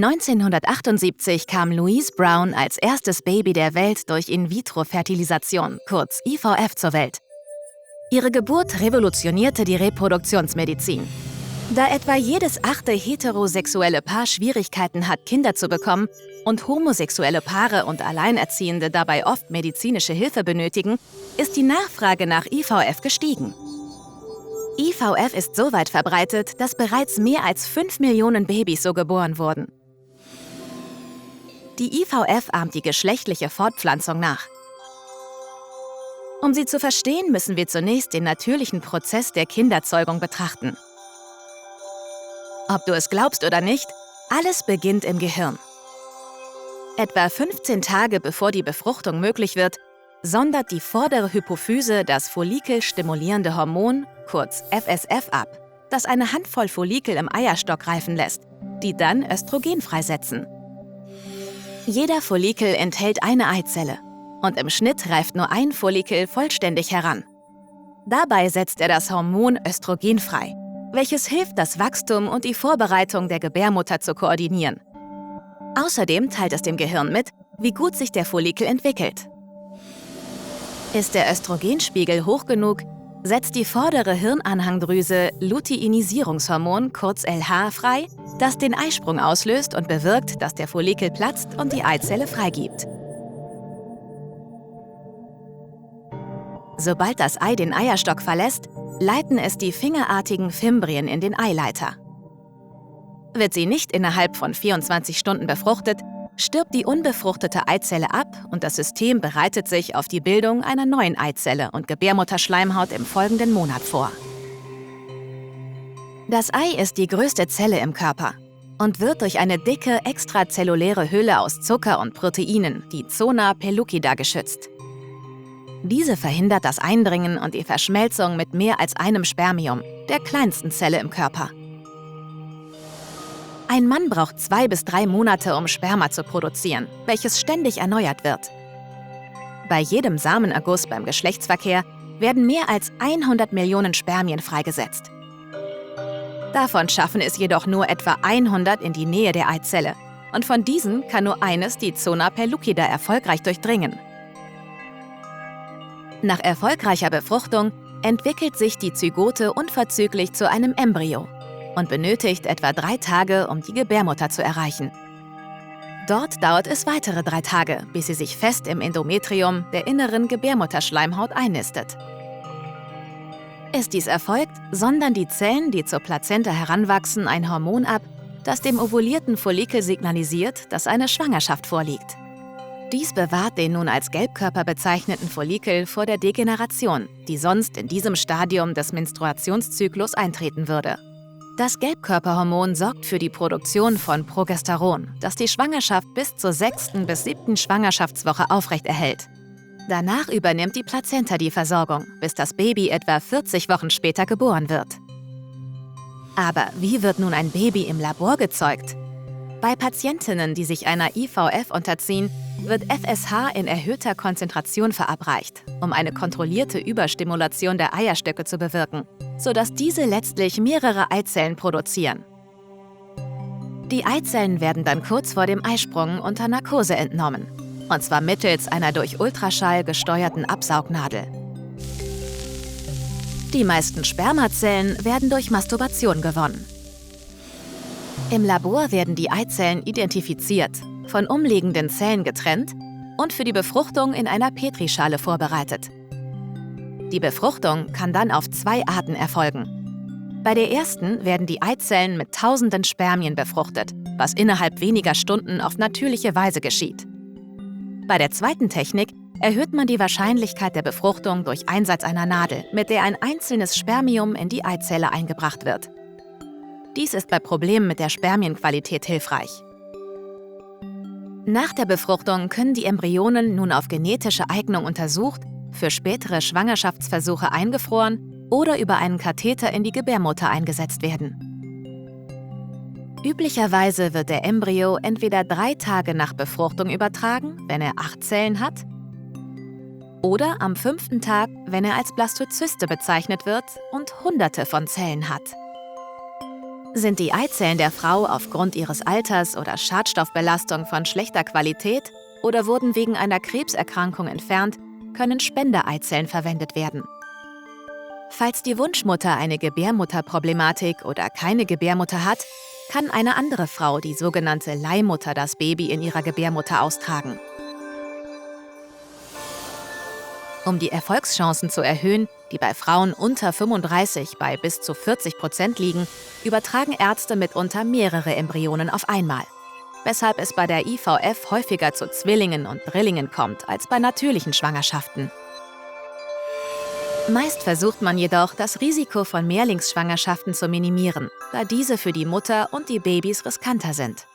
1978 kam Louise Brown als erstes Baby der Welt durch In-vitro-Fertilisation, kurz IVF, zur Welt. Ihre Geburt revolutionierte die Reproduktionsmedizin. Da etwa jedes 8. heterosexuelle Paar Schwierigkeiten hat, Kinder zu bekommen und homosexuelle Paare und Alleinerziehende dabei oft medizinische Hilfe benötigen, ist die Nachfrage nach IVF gestiegen. IVF ist so weit verbreitet, dass bereits mehr als 5 Millionen Babys so geboren wurden. Die IVF ahmt die geschlechtliche Fortpflanzung nach. Um sie zu verstehen, müssen wir zunächst den natürlichen Prozess der Kinderzeugung betrachten. Ob du es glaubst oder nicht, alles beginnt im Gehirn. Etwa 15 Tage bevor die Befruchtung möglich wird, sondert die vordere Hypophyse das follikelstimulierende Hormon, kurz FSF, ab, das eine Handvoll Follikel im Eierstock reifen lässt, die dann Östrogen freisetzen. Jeder Follikel enthält eine Eizelle und im Schnitt reift nur ein Follikel vollständig heran. Dabei setzt er das Hormon Östrogen frei, welches hilft, das Wachstum und die Vorbereitung der Gebärmutter zu koordinieren. Außerdem teilt es dem Gehirn mit, wie gut sich der Follikel entwickelt. Ist der Östrogenspiegel hoch genug, setzt die vordere Hirnanhangdrüse Luteinisierungshormon, kurz LH, frei, das den Eisprung auslöst und bewirkt, dass der Follikel platzt und die Eizelle freigibt. Sobald das Ei den Eierstock verlässt, leiten es die fingerartigen Fimbrien in den Eileiter. Wird sie nicht innerhalb von 24 Stunden befruchtet, stirbt die unbefruchtete Eizelle ab und das System bereitet sich auf die Bildung einer neuen Eizelle und Gebärmutterschleimhaut im folgenden Monat vor. Das Ei ist die größte Zelle im Körper und wird durch eine dicke, extrazelluläre Hülle aus Zucker und Proteinen, die Zona pellucida, geschützt. Diese verhindert das Eindringen und die Verschmelzung mit mehr als einem Spermium, der kleinsten Zelle im Körper. Ein Mann braucht 2 bis 3 Monate, um Sperma zu produzieren, welches ständig erneuert wird. Bei jedem Samenerguss beim Geschlechtsverkehr werden mehr als 100 Millionen Spermien freigesetzt. Davon schaffen es jedoch nur etwa 100 in die Nähe der Eizelle und von diesen kann nur eines die Zona pellucida erfolgreich durchdringen. Nach erfolgreicher Befruchtung entwickelt sich die Zygote unverzüglich zu einem Embryo und benötigt etwa 3 Tage, um die Gebärmutter zu erreichen. Dort dauert es weitere 3 Tage, bis sie sich fest im Endometrium der inneren Gebärmutterschleimhaut einnistet. Ist dies erfolgt, sondern die Zellen, die zur Plazenta heranwachsen, ein Hormon ab, das dem ovulierten Follikel signalisiert, dass eine Schwangerschaft vorliegt. Dies bewahrt den nun als Gelbkörper bezeichneten Follikel vor der Degeneration, die sonst in diesem Stadium des Menstruationszyklus eintreten würde. Das Gelbkörperhormon sorgt für die Produktion von Progesteron, das die Schwangerschaft bis zur 6. bis 7. Schwangerschaftswoche aufrechterhält. Danach übernimmt die Plazenta die Versorgung, bis das Baby etwa 40 Wochen später geboren wird. Aber wie wird nun ein Baby im Labor gezeugt? Bei Patientinnen, die sich einer IVF unterziehen, wird FSH in erhöhter Konzentration verabreicht, um eine kontrollierte Überstimulation der Eierstöcke zu bewirken, sodass diese letztlich mehrere Eizellen produzieren. Die Eizellen werden dann kurz vor dem Eisprung unter Narkose entnommen, und zwar mittels einer durch Ultraschall gesteuerten Absaugnadel. Die meisten Spermazellen werden durch Masturbation gewonnen. Im Labor werden die Eizellen identifiziert, von umliegenden Zellen getrennt und für die Befruchtung in einer Petrischale vorbereitet. Die Befruchtung kann dann auf 2 Arten erfolgen. Bei der ersten werden die Eizellen mit tausenden Spermien befruchtet, was innerhalb weniger Stunden auf natürliche Weise geschieht. Bei der zweiten Technik erhöht man die Wahrscheinlichkeit der Befruchtung durch Einsatz einer Nadel, mit der ein einzelnes Spermium in die Eizelle eingebracht wird. Dies ist bei Problemen mit der Spermienqualität hilfreich. Nach der Befruchtung können die Embryonen nun auf genetische Eignung untersucht, für spätere Schwangerschaftsversuche eingefroren oder über einen Katheter in die Gebärmutter eingesetzt werden. Üblicherweise wird der Embryo entweder 3 Tage nach Befruchtung übertragen, wenn er 8 Zellen hat, oder am 5. Tag, wenn er als Blastozyste bezeichnet wird und Hunderte von Zellen hat. Sind die Eizellen der Frau aufgrund ihres Alters oder Schadstoffbelastung von schlechter Qualität oder wurden wegen einer Krebserkrankung entfernt, können Spendereizellen verwendet werden. Falls die Wunschmutter eine Gebärmutterproblematik oder keine Gebärmutter hat, kann eine andere Frau, die sogenannte Leihmutter, das Baby in ihrer Gebärmutter austragen. Um die Erfolgschancen zu erhöhen, die bei Frauen unter 35 bei bis zu 40% liegen, übertragen Ärzte mitunter mehrere Embryonen auf einmal, weshalb es bei der IVF häufiger zu Zwillingen und Drillingen kommt als bei natürlichen Schwangerschaften. Meist versucht man jedoch, das Risiko von Mehrlingsschwangerschaften zu minimieren, da diese für die Mutter und die Babys riskanter sind.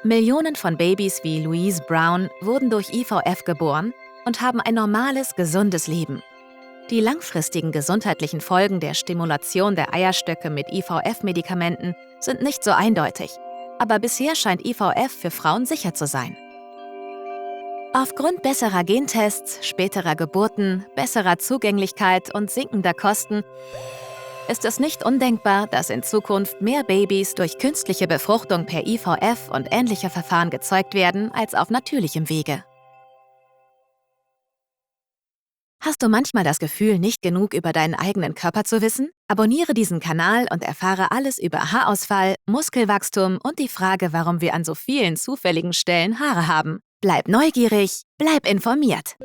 Millionen von Babys wie Louise Brown wurden durch IVF geboren und haben ein normales, gesundes Leben. Die langfristigen gesundheitlichen Folgen der Stimulation der Eierstöcke mit IVF-Medikamenten sind nicht so eindeutig, aber bisher scheint IVF für Frauen sicher zu sein. Aufgrund besserer Gentests, späterer Geburten, besserer Zugänglichkeit und sinkender Kosten ist es nicht undenkbar, dass in Zukunft mehr Babys durch künstliche Befruchtung per IVF und ähnliche Verfahren gezeugt werden als auf natürlichem Wege. Hast du manchmal das Gefühl, nicht genug über deinen eigenen Körper zu wissen? Abonniere diesen Kanal und erfahre alles über Haarausfall, Muskelwachstum und die Frage, warum wir an so vielen zufälligen Stellen Haare haben. Bleib neugierig, bleib informiert.